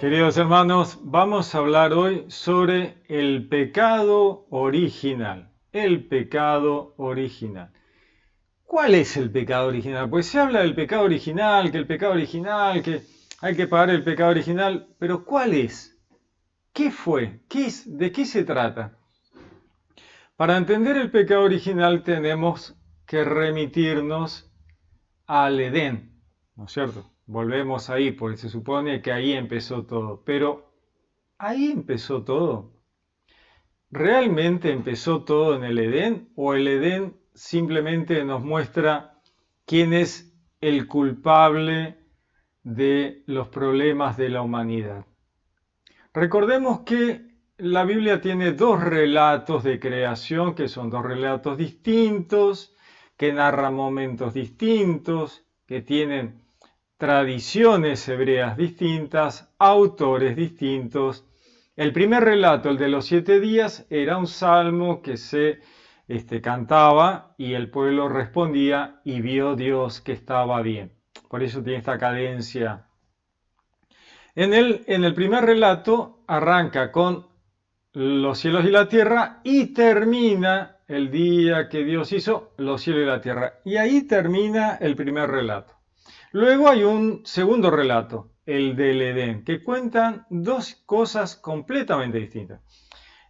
Queridos hermanos, vamos a hablar hoy sobre el pecado original. El pecado original. ¿Cuál es el pecado original? Pues se habla del pecado original, que hay que pagar el pecado original, pero ¿cuál es? ¿Qué fue? ¿De qué se trata? Para entender el pecado original tenemos que remitirnos al Edén, ¿no es cierto? Volvemos ahí, porque se supone que ahí empezó todo. Pero ahí empezó todo. ¿Realmente empezó todo en el Edén o el Edén simplemente nos muestra quién es el culpable de los problemas de la humanidad? Recordemos que la Biblia tiene dos relatos de creación que son dos relatos distintos, que narran momentos distintos, que tienen tradiciones hebreas distintas, autores distintos. El primer relato, el de los 7 días, era un salmo que se cantaba y el pueblo respondía y vio Dios que estaba bien. Por eso tiene esta cadencia. En el primer relato arranca con los cielos y la tierra y termina el día que Dios hizo los cielos y la tierra. Y ahí termina el primer relato. Luego hay un segundo relato, el del Edén, que cuentan dos cosas completamente distintas.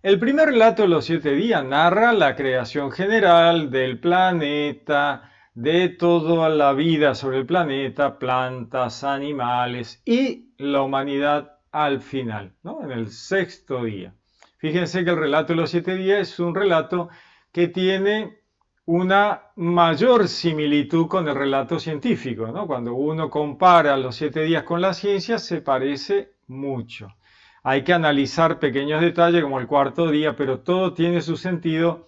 El primer relato de los 7 días narra la creación general del planeta, de toda la vida sobre el planeta, plantas, animales y la humanidad al final, ¿no? En el sexto día. Fíjense que el relato de los 7 días es un relato que tiene una mayor similitud con el relato científico, ¿no? Cuando uno compara los 7 días con la ciencia, se parece mucho. Hay que analizar pequeños detalles como el cuarto día, pero todo tiene su sentido.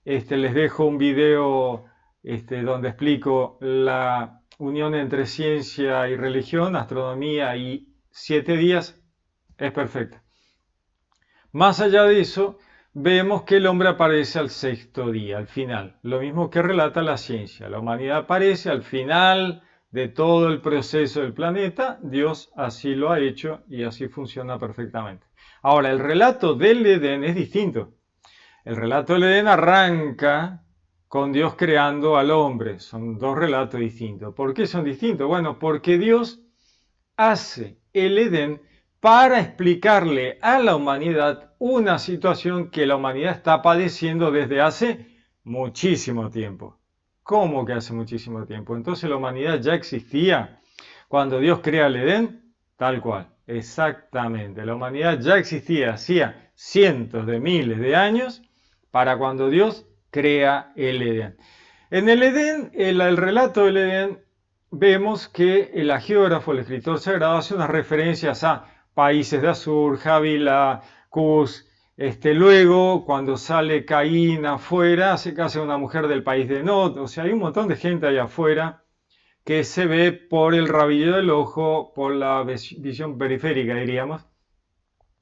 Les dejo un video donde explico la unión entre ciencia y religión, astronomía y 7 días. Es perfecta. Más allá de eso, vemos que el hombre aparece al sexto día, al final. Lo mismo que relata la ciencia. La humanidad aparece al final de todo el proceso del planeta. Dios así lo ha hecho y así funciona perfectamente. Ahora, el relato del Edén es distinto. El relato del Edén arranca con Dios creando al hombre. Son dos relatos distintos. ¿Por qué son distintos? Bueno, porque Dios hace el Edén para explicarle a la humanidad una situación que la humanidad está padeciendo desde hace muchísimo tiempo. ¿Cómo que hace muchísimo tiempo? Entonces la humanidad ya existía cuando Dios crea el Edén, tal cual, exactamente. La humanidad ya existía hacía cientos de miles de años para cuando Dios crea el Edén. En el Edén, el relato del Edén, vemos que el agiógrafo, el escritor sagrado, hace unas referencias a países de Asur, Javila, Cus. Luego, cuando sale Caín afuera, se casa una mujer del país de Nod. O sea, hay un montón de gente allá afuera que se ve por el rabillo del ojo, por la visión periférica, diríamos.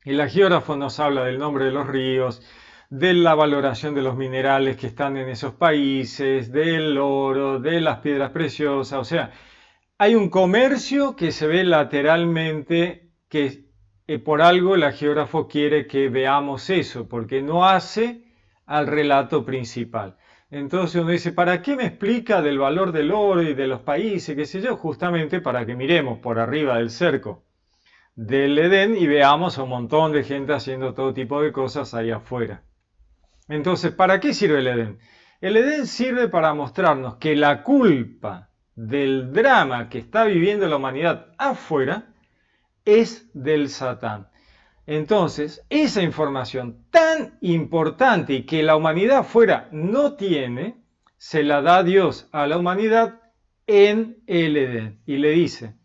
El agiógrafo nos habla del nombre de los ríos, de la valoración de los minerales que están en esos países, del oro, de las piedras preciosas. O sea, hay un comercio que se ve lateralmente, que por algo el geógrafo quiere que veamos eso, porque no hace al relato principal. Entonces uno dice, ¿para qué me explica del valor del oro y de los países, qué sé yo? Justamente para que miremos por arriba del cerco del Edén y veamos a un montón de gente haciendo todo tipo de cosas ahí afuera. Entonces, ¿para qué sirve el Edén? El Edén sirve para mostrarnos que la culpa del drama que está viviendo la humanidad afuera es del Satán. Entonces, esa información tan importante y que la humanidad afuera no tiene, se la da Dios a la humanidad en el Edén. Y le dice,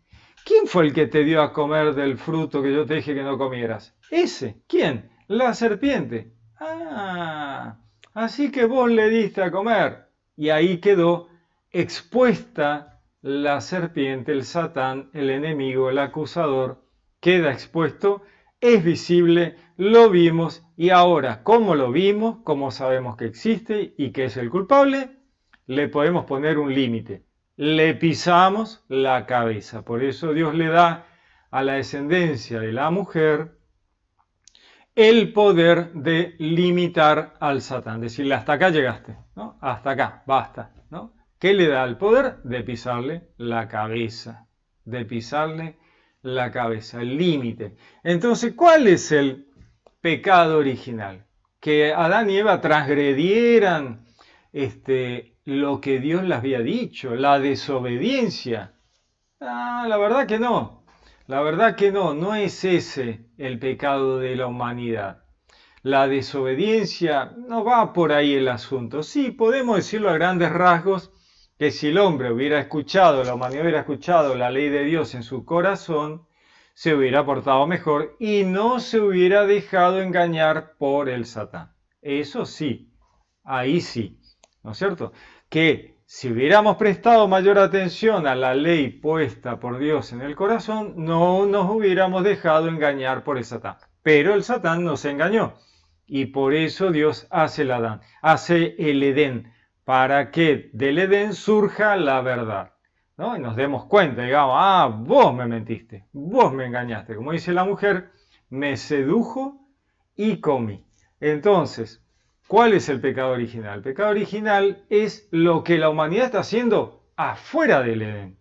¿quién fue el que te dio a comer del fruto que yo te dije que no comieras? Ese. ¿Quién? La serpiente. Ah, así que vos le diste a comer. Y ahí quedó expuesta la serpiente, el Satán, el enemigo, el acusador, queda expuesto, es visible, lo vimos y ahora, ¿cómo lo vimos? ¿Cómo sabemos que existe y que es el culpable? Le podemos poner un límite. Le pisamos la cabeza. Por eso Dios le da a la descendencia de la mujer el poder de limitar al Satán, decirle hasta acá llegaste, ¿no? Hasta acá, basta, ¿no? ¿Qué le da el poder? De pisarle la cabeza, de pisarle la cabeza, el límite. Entonces, ¿cuál es el pecado original? Que Adán y Eva transgredieran lo que Dios les había dicho, la desobediencia. Ah, la verdad que no. La verdad que no, no es ese el pecado de la humanidad. La desobediencia no va por ahí el asunto. Sí, podemos decirlo a grandes rasgos, que si el hombre hubiera escuchado, la humanidad hubiera escuchado la ley de Dios en su corazón, se hubiera portado mejor y no se hubiera dejado engañar por el Satán. Eso sí, ahí sí, ¿no es cierto? Que si hubiéramos prestado mayor atención a la ley puesta por Dios en el corazón, no nos hubiéramos dejado engañar por el Satán. Pero el Satán nos engañó y por eso Dios hace el Adán, hace el Edén, para que del Edén surja la verdad, ¿no? Y nos demos cuenta, digamos, ah, vos me mentiste, vos me engañaste. Como dice la mujer, me sedujo y comí. Entonces, ¿cuál es el pecado original? El pecado original es lo que la humanidad está haciendo afuera del Edén.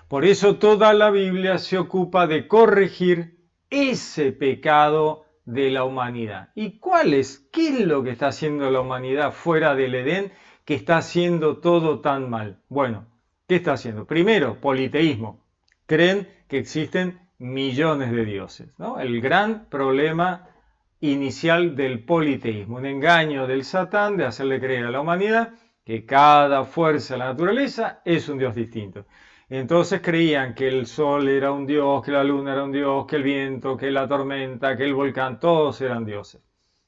Por eso toda la Biblia se ocupa de corregir ese pecado de la humanidad. ¿Y cuál es? ¿Qué es lo que está haciendo la humanidad fuera del Edén que está haciendo todo tan mal? Bueno, ¿qué está haciendo? Primero, politeísmo. Creen que existen millones de dioses, ¿no? El gran problema inicial del politeísmo, un engaño del Satán de hacerle creer a la humanidad que cada fuerza de la naturaleza es un dios distinto. Entonces creían que el sol era un dios, que la luna era un dios, que el viento, que la tormenta, que el volcán, todos eran dioses.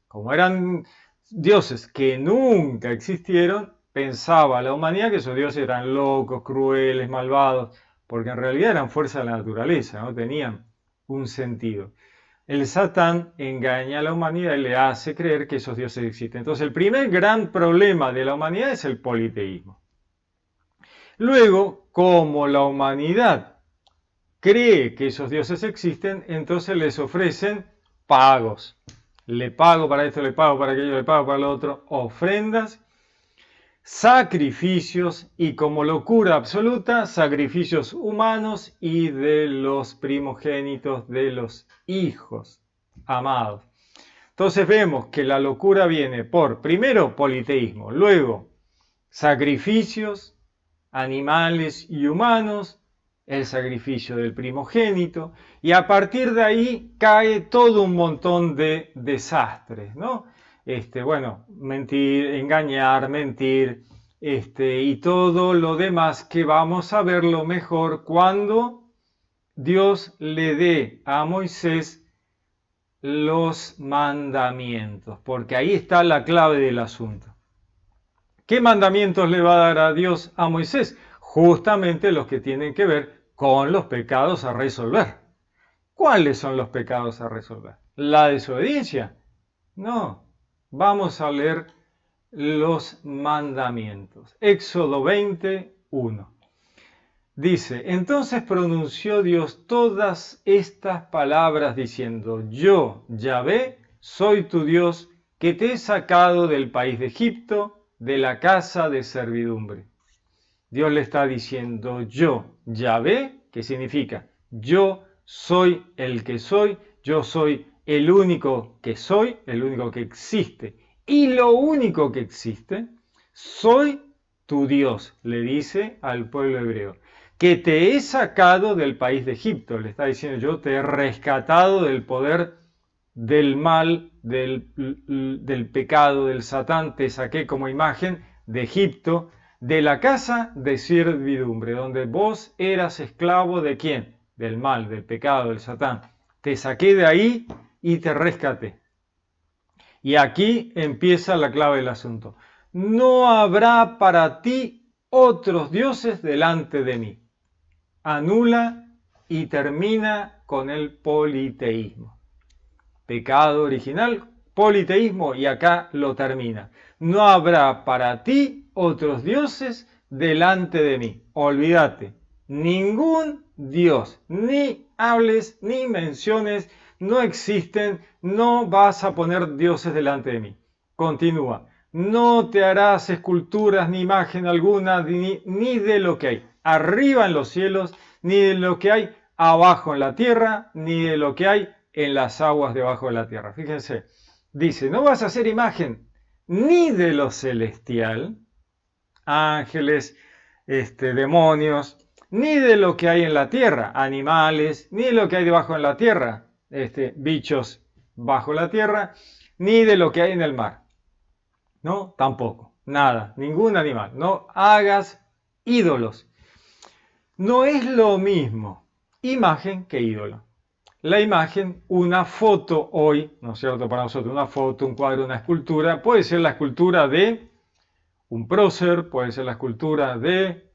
Como eran dioses que nunca existieron, pensaba la humanidad que esos dioses eran locos, crueles, malvados, porque en realidad eran fuerzas de la naturaleza, no tenían un sentido. El Satán engaña a la humanidad y le hace creer que esos dioses existen. Entonces el primer gran problema de la humanidad es el politeísmo. Luego, como la humanidad cree que esos dioses existen, entonces les ofrecen pagos. Le pago para esto, le pago para aquello, le pago para lo otro, ofrendas, sacrificios y como locura absoluta, sacrificios humanos y de los primogénitos de los hijos amados. Entonces vemos que la locura viene por, primero, politeísmo, luego, sacrificios, animales y humanos, el sacrificio del primogénito, y a partir de ahí cae todo un montón de desastres, ¿no? Bueno, mentir, engañar, mentir, y todo lo demás que vamos a verlo mejor cuando Dios le dé a Moisés los mandamientos, porque ahí está la clave del asunto. ¿Qué mandamientos le va a dar a Dios a Moisés? Justamente los que tienen que ver con los pecados a resolver. ¿Cuáles son los pecados a resolver? ¿La desobediencia? No. Vamos a leer los mandamientos. Éxodo 21. Dice, entonces pronunció Dios todas estas palabras diciendo, yo, Yahvé, soy tu Dios, que te he sacado del país de Egipto, de la casa de servidumbre. Dios le está diciendo yo, Yahvé, que significa yo soy el que soy, yo soy el único que soy, el único que existe. Y lo único que existe, soy tu Dios, le dice al pueblo hebreo, que te he sacado del país de Egipto. Le está diciendo yo te he rescatado del poder del mal, del pecado, del Satán, te saqué como imagen de Egipto, de la casa de servidumbre, donde vos eras esclavo de quién, del mal, del pecado, del Satán. Te saqué de ahí y te rescaté. Y aquí empieza la clave del asunto. No habrá para ti otros dioses delante de mí. Anula y termina con el politeísmo. Pecado original, politeísmo, y acá lo termina. No habrá para ti otros dioses delante de mí. Olvídate, ningún Dios. Ni hables, ni menciones, no existen, no vas a poner dioses delante de mí. Continúa. No te harás esculturas ni imagen alguna, ni de lo que hay arriba en los cielos, ni de lo que hay abajo en la tierra, ni de lo que hay en las aguas debajo de la tierra. Fíjense, dice, no vas a hacer imagen ni de lo celestial, ángeles, demonios, ni de lo que hay en la tierra, animales, ni de lo que hay debajo en la tierra, bichos bajo la tierra, ni de lo que hay en el mar. No, tampoco, nada, ningún animal. No hagas ídolos. No es lo mismo imagen que ídolo. La imagen, una foto hoy, ¿no es cierto? Para nosotros, una foto, un cuadro, una escultura, puede ser la escultura de un prócer, puede ser la escultura de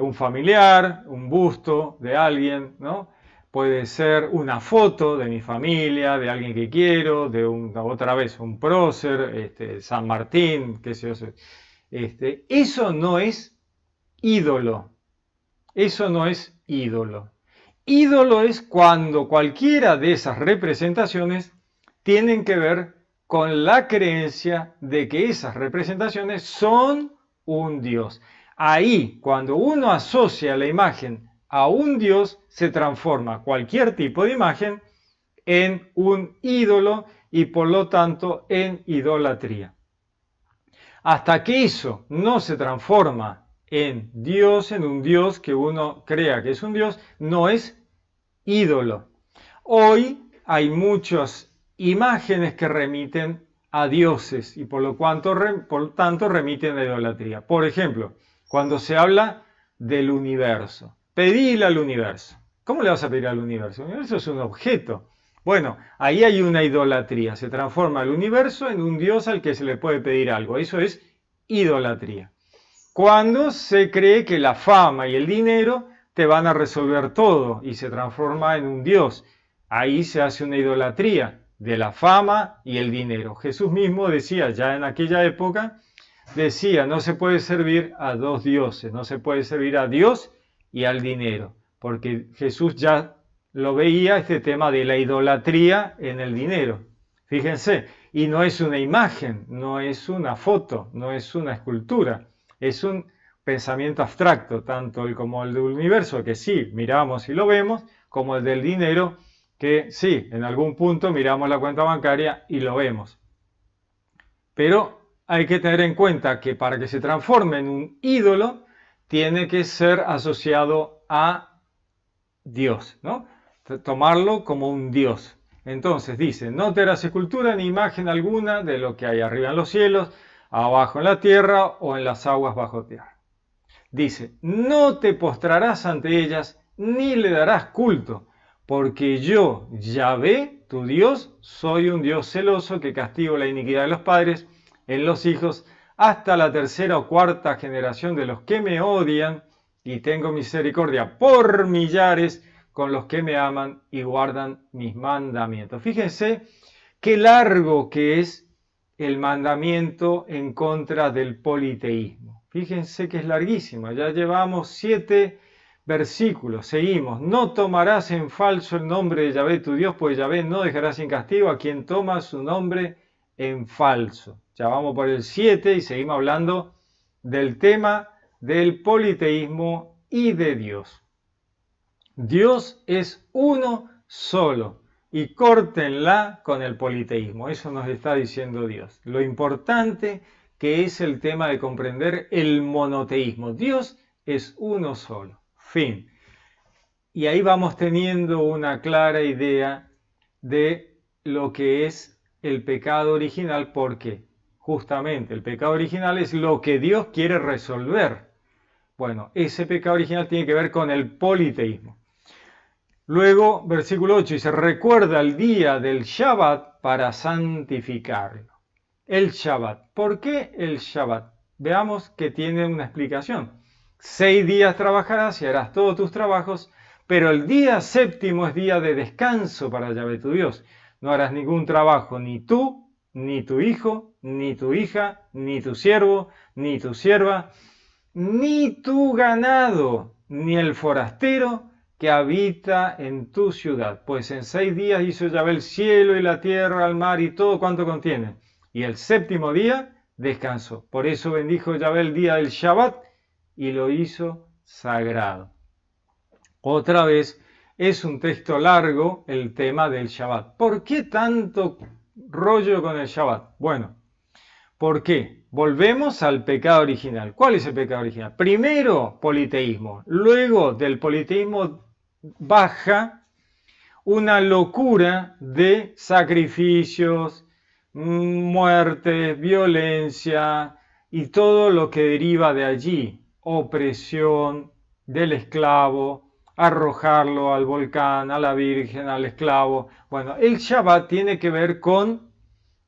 un familiar, un busto de alguien, ¿no? Puede ser una foto de mi familia, de alguien que quiero, de otra vez un prócer, San Martín, qué sé yo. Eso no es ídolo. Eso no es ídolo. Ídolo es cuando cualquiera de esas representaciones tienen que ver con la creencia de que esas representaciones son un Dios. Ahí, cuando uno asocia la imagen a un Dios, se transforma cualquier tipo de imagen en un ídolo y por lo tanto en idolatría. Hasta que eso no se transforma en Dios, en un Dios que uno crea que es un Dios, no es ídolo. Hoy hay muchas imágenes que remiten a dioses y por lo tanto remiten a idolatría. Por ejemplo, cuando se habla del universo, pedile al universo. ¿Cómo le vas a pedir al universo? El universo es un objeto. Bueno, ahí hay una idolatría. Se transforma el universo en un dios al que se le puede pedir algo. Eso es idolatría. Cuando se cree que la fama y el dinero te van a resolver todo y se transforma en un dios. Ahí se hace una idolatría de la fama y el dinero. Jesús mismo decía, ya en aquella época, decía, no se puede servir a dos dioses, no se puede servir a Dios y al dinero, porque Jesús ya lo veía este tema de la idolatría en el dinero. Fíjense, y no es una imagen, no es una foto, no es una escultura, es un pensamiento abstracto, tanto el como el del universo, que sí, miramos y lo vemos, como el del dinero, que sí, en algún punto miramos la cuenta bancaria y lo vemos. Pero hay que tener en cuenta que para que se transforme en un ídolo, tiene que ser asociado a Dios, ¿no? Tomarlo como un Dios. Entonces dice, no te harás escultura ni imagen alguna de lo que hay arriba en los cielos, abajo en la tierra o en las aguas bajo tierra. Dice, no te postrarás ante ellas ni le darás culto, porque yo, Yahvé, tu Dios, soy un Dios celoso que castigo la iniquidad de los padres en los hijos hasta la tercera o cuarta generación de los que me odian, y tengo misericordia por millares con los que me aman y guardan mis mandamientos. Fíjense qué largo que es el mandamiento en contra del politeísmo. Fíjense que es larguísimo, ya llevamos 7 versículos, seguimos. No tomarás en falso el nombre de Yahvé tu Dios, pues Yahvé no dejará sin castigo a quien toma su nombre en falso. Ya vamos por el 7 y seguimos hablando del tema del politeísmo y de Dios. Dios es uno solo. Y córtenla con el politeísmo. Eso nos está diciendo Dios. Lo importante que es el tema de comprender el monoteísmo. Dios es uno solo. Fin. Y ahí vamos teniendo una clara idea de lo que es el pecado original, porque justamente el pecado original es lo que Dios quiere resolver. Bueno, ese pecado original tiene que ver con el politeísmo. Luego, versículo 8, dice, recuerda el día del Shabbat para santificarlo. El Shabbat. ¿Por qué el Shabbat? Veamos que tiene una explicación. 6 días trabajarás y harás todos tus trabajos, pero el día séptimo es día de descanso para Yahvé tu Dios. No harás ningún trabajo, ni tú, ni tu hijo, ni tu hija, ni tu siervo, ni tu sierva, ni tu ganado, ni el forastero que habita en tu ciudad. Pues en 6 días hizo Yahvé el cielo y la tierra, el mar y todo cuanto contiene. Y el séptimo día descansó. Por eso bendijo Yahvé el día del Shabbat y lo hizo sagrado. Otra vez, es un texto largo el tema del Shabbat. ¿Por qué tanto rollo con el Shabbat? Bueno, ¿por qué? Volvemos al pecado original. ¿Cuál es el pecado original? Primero, politeísmo. Luego del politeísmo baja una locura de sacrificios, muertes, violencia y todo lo que deriva de allí. Opresión del esclavo, arrojarlo al volcán, a la virgen, al esclavo. Bueno, el Shabbat tiene que ver con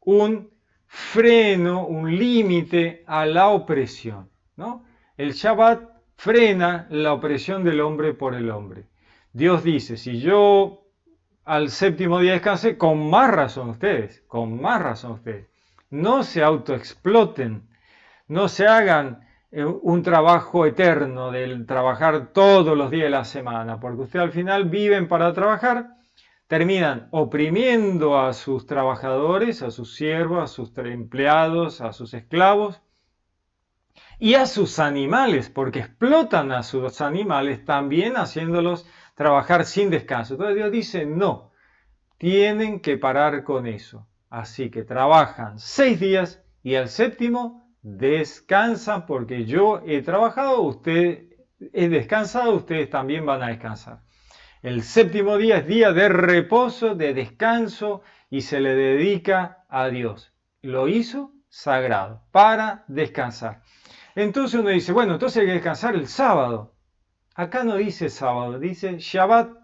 un freno, un límite a la opresión, ¿no? El Shabbat frena la opresión del hombre por el hombre. Dios dice, si yo al séptimo día descansé, con más razón ustedes, no se autoexploten, no se hagan un trabajo eterno del trabajar todos los días de la semana, porque ustedes al final viven para trabajar, terminan oprimiendo a sus trabajadores, a sus siervos, a sus empleados, a sus esclavos y a sus animales, porque explotan a sus animales también haciéndolos trabajar sin descanso. Entonces Dios dice, no, tienen que parar con eso. Así que trabajan 6 días y al séptimo descansan porque yo he trabajado, usted he descansado, ustedes también van a descansar. El séptimo día es día de reposo, de descanso y se le dedica a Dios. Lo hizo sagrado para descansar. Entonces uno dice, bueno, entonces hay que descansar el sábado. Acá no dice sábado, dice Shabbat.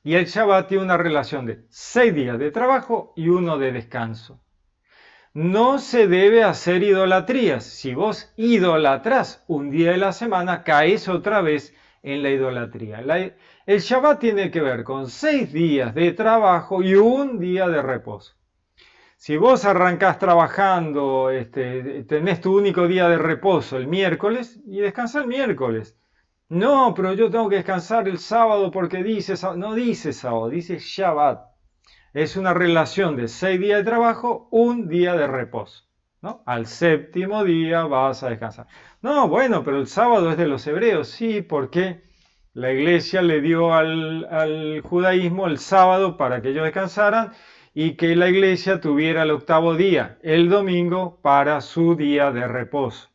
Y el Shabbat tiene una relación de 6 días de trabajo y 1 de descanso. No se debe hacer idolatrías. Si vos idolatrás un día de la semana, caes otra vez en la idolatría. El Shabbat tiene que ver con 6 días de trabajo y 1 día de reposo. Si vos arrancás trabajando, tenés tu único día de reposo el miércoles y descansás el miércoles. No, pero yo tengo que descansar el sábado porque dice sábado. No dice sábado, dice Shabbat. Es una relación de 6 días de trabajo, 1 día de reposo, ¿no? Al séptimo día vas a descansar. No, bueno, pero el sábado es de los hebreos. Sí, porque la iglesia le dio al judaísmo el sábado para que ellos descansaran y que la iglesia tuviera el octavo día, el domingo, para su día de reposo.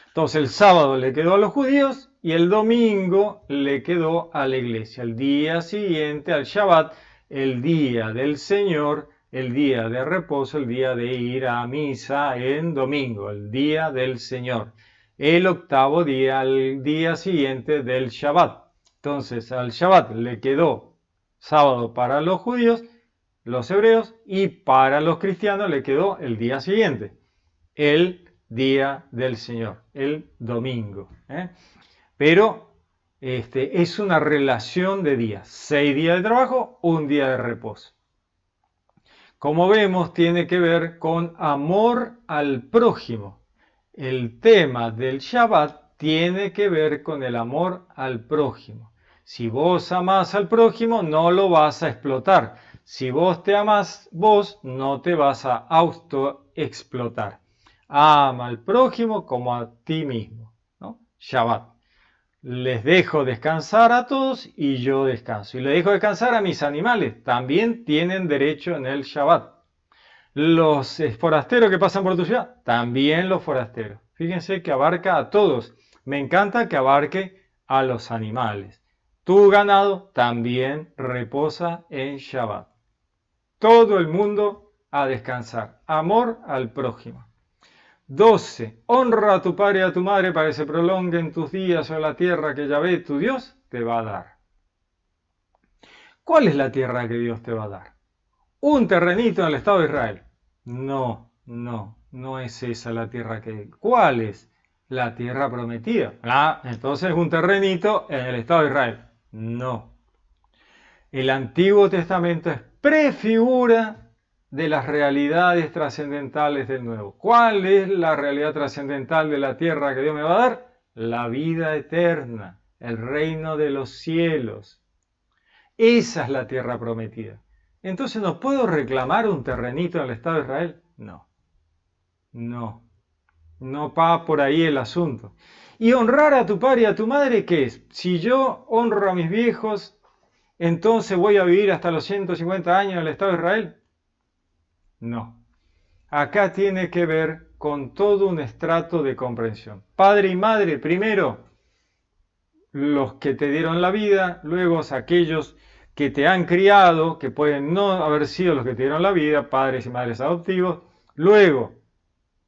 Entonces el sábado le quedó a los judíos y el domingo le quedó a la iglesia. El día siguiente al Shabbat, el día del Señor, el día de reposo, el día de ir a misa en domingo, el día del Señor. El octavo día, al día siguiente del Shabbat. Entonces al Shabbat le quedó sábado para los judíos, los hebreos, y para los cristianos le quedó el día siguiente, el día del Señor, el domingo. Pero es una relación de días, 6 días de trabajo, 1 día de reposo. Como vemos, tiene que ver con amor al prójimo. El tema del Shabbat tiene que ver con el amor al prójimo. Si vos amás al prójimo, no lo vas a explotar. Si vos te amás vos, no te vas a autoexplotar. Ama al prójimo como a ti mismo, ¿no? Shabbat. Les dejo descansar a todos y yo descanso. Y les dejo descansar a mis animales. También tienen derecho en el Shabbat. Los forasteros que pasan por tu ciudad, también los forasteros. Fíjense que abarca a todos. Me encanta que abarque a los animales. Tu ganado también reposa en Shabbat. Todo el mundo a descansar. Amor al prójimo. 12. Honra a tu padre y a tu madre para que se prolonguen tus días sobre la tierra que Yahvé, tu Dios, te va a dar. ¿Cuál es la tierra que Dios te va a dar? ¿Un terrenito en el Estado de Israel? No es esa la tierra que... ¿Cuál es? La tierra prometida. Entonces un terrenito en el Estado de Israel. No. El Antiguo Testamento es prefigura de las realidades trascendentales del Nuevo. ¿Cuál es la realidad trascendental de la tierra que Dios me va a dar? La vida eterna. el reino de los cielos. Esa es la tierra prometida. Entonces, ¿no puedo reclamar un terrenito en el Estado de Israel? No, no, no va por ahí el asunto. ¿Y honrar a tu padre y a tu madre qué es? Si yo honro a mis viejos, entonces voy a vivir hasta los 150 años en el Estado de Israel. No. Acá tiene que ver con todo un estrato de comprensión. Padre y madre, primero, los que te dieron la vida, luego aquellos que te han criado, que pueden no haber sido los que te dieron la vida, padres y madres adoptivos, luego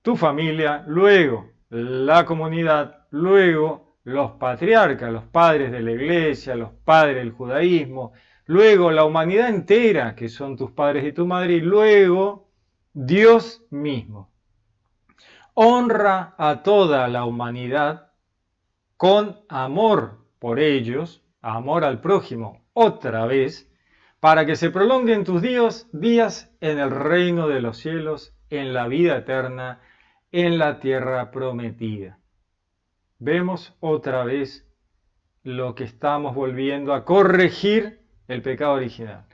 tu familia, luego la comunidad, luego los patriarcas, los padres de la iglesia, los padres del judaísmo, luego la humanidad entera, que son tus padres y tu madre, y luego Dios mismo. Honra a toda la humanidad con amor por ellos, amor al prójimo, otra vez, para que se prolonguen tus días en el reino de los cielos, en la vida eterna, en la tierra prometida. Vemos otra vez lo que estamos volviendo a corregir el pecado original.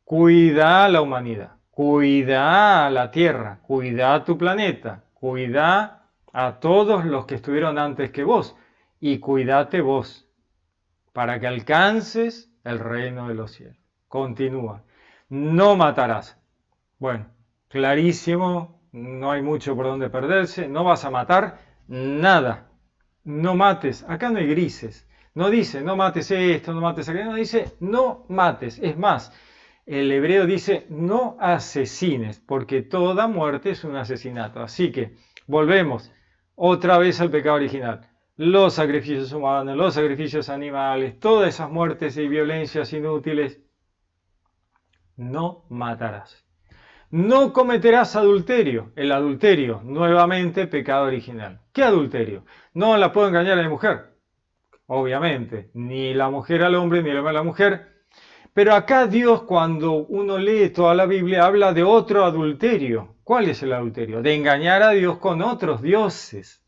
Cuida a la humanidad, cuida a la tierra, cuida a tu planeta, cuida a todos los que estuvieron antes que vos y cuídate vos para que alcances el reino de los cielos. Continúa. No matarás. Bueno, clarísimo, no hay mucho por donde perderse, no vas a matar nada. No mates, acá no hay grises. No dice no mates esto, no mates aquello, no dice no mates. Es más, el hebreo dice no asesines, porque toda muerte es un asesinato. Así que volvemos otra vez al pecado original. Los sacrificios humanos, los sacrificios animales, todas esas muertes y violencias inútiles. No matarás. No cometerás adulterio. El adulterio, nuevamente, pecado original. ¿Qué adulterio? No la puedo engañar a mi mujer. Obviamente, ni la mujer al hombre, ni el hombre a la mujer. Pero acá Dios, cuando uno lee toda la Biblia, habla de otro adulterio. ¿Cuál es el adulterio? De engañar a Dios con otros dioses.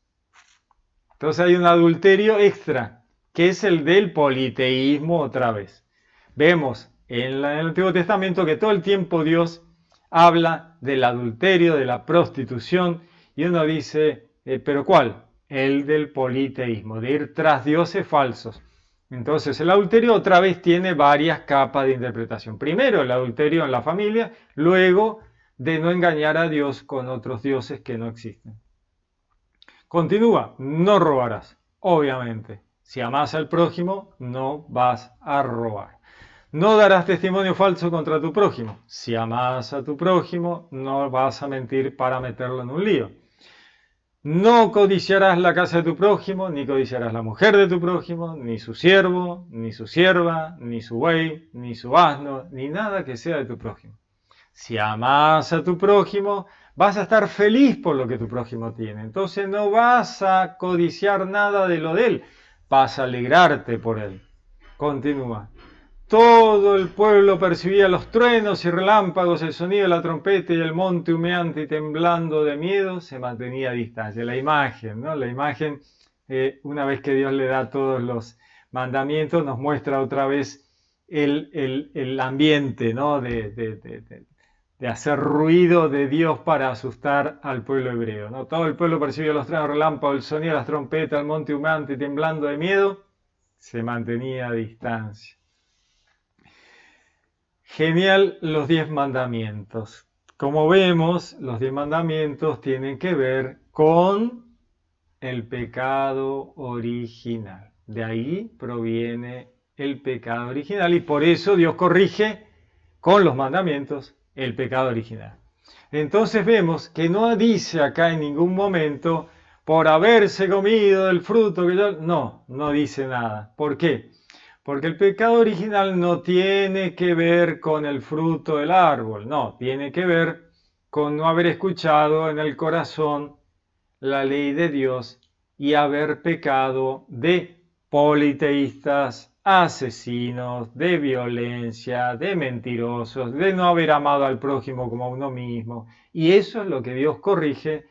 Entonces hay un adulterio extra, que es el del politeísmo otra vez. Vemos en el Antiguo Testamento que todo el tiempo Dios habla del adulterio, de la prostitución, y uno dice, ¿pero cuál? El del politeísmo, de ir tras dioses falsos. Entonces el adulterio otra vez tiene varias capas de interpretación. Primero el adulterio en la familia, luego de no engañar a Dios con otros dioses que no existen. Continúa, no robarás, obviamente. Si amas al prójimo, no vas a robar. No darás testimonio falso contra tu prójimo. Si amas a tu prójimo, no vas a mentir para meterlo en un lío. No codiciarás la casa de tu prójimo, ni codiciarás la mujer de tu prójimo, ni su siervo, ni su sierva, ni su buey, ni su asno, ni nada que sea de tu prójimo. Si amas a tu prójimo, vas a estar feliz por lo que tu prójimo tiene. Entonces no vas a codiciar nada de lo de él, vas a alegrarte por él. Continúa. Todo el pueblo percibía los truenos y relámpagos, el sonido de la trompeta y el monte humeante y temblando de miedo, se mantenía a distancia. La imagen, ¿no? La imagen, una vez que Dios le da todos los mandamientos, nos muestra otra vez el ambiente, ¿no? de hacer ruido de Dios para asustar al pueblo hebreo, ¿no? Todo el pueblo percibía los truenos, relámpagos, el sonido de las trompetas, el monte humeante y temblando de miedo, se mantenía a distancia. Genial los 10 mandamientos. Como vemos, los 10 mandamientos tienen que ver con el pecado original. De ahí proviene el pecado original y por eso Dios corrige con los mandamientos el pecado original. Entonces vemos que no dice acá en ningún momento por haberse comido el fruto que yo... No dice nada. ¿Por qué? Porque el pecado original no tiene que ver con el fruto del árbol, no, tiene que ver con no haber escuchado en el corazón la ley de Dios y haber pecado de politeístas, asesinos, de violencia, de mentirosos, de no haber amado al prójimo como a uno mismo. Y eso es lo que Dios corrige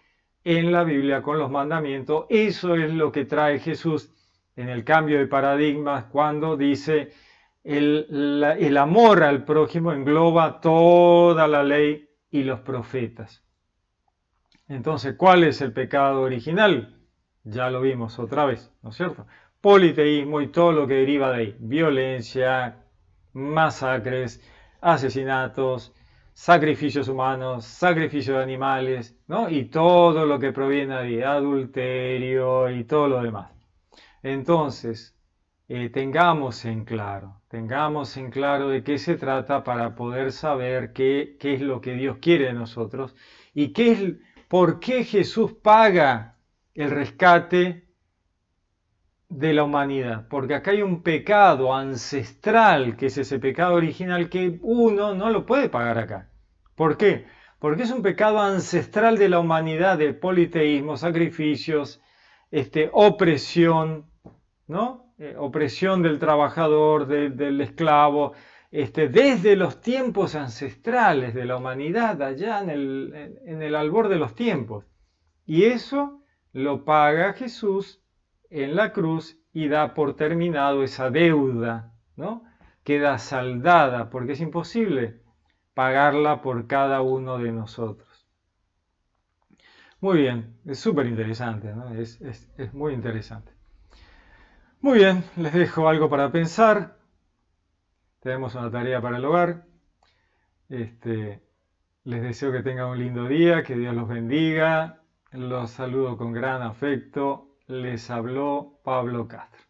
en la Biblia con los mandamientos, eso es lo que trae Jesús en el cambio de paradigmas cuando dice el amor al prójimo engloba toda la ley y los profetas. Entonces, ¿cuál es el pecado original? Ya lo vimos otra vez, ¿no es cierto? Politeísmo y todo lo que deriva de ahí. Violencia, masacres, asesinatos, sacrificios humanos, sacrificios de animales, ¿no? Y todo lo que proviene de adulterio y todo lo demás. Entonces, tengamos en claro de qué se trata para poder saber qué es lo que Dios quiere de nosotros y por qué Jesús paga el rescate de la humanidad. Porque acá hay un pecado ancestral, que es ese pecado original que uno no lo puede pagar acá. ¿Por qué? Porque es un pecado ancestral de la humanidad, del politeísmo, sacrificios, opresión, ¿no? Opresión del trabajador, del esclavo, desde los tiempos ancestrales de la humanidad, allá en el albor de los tiempos. Y eso lo paga Jesús en la cruz y da por terminado esa deuda, ¿no? Queda saldada, porque es imposible pagarla por cada uno de nosotros. Muy bien, es súper interesante, ¿no? Es muy interesante. Muy bien, les dejo algo para pensar. Tenemos una tarea para el hogar. Les deseo que tengan un lindo día, que Dios los bendiga. Los saludo con gran afecto. Les habló Pablo Castro.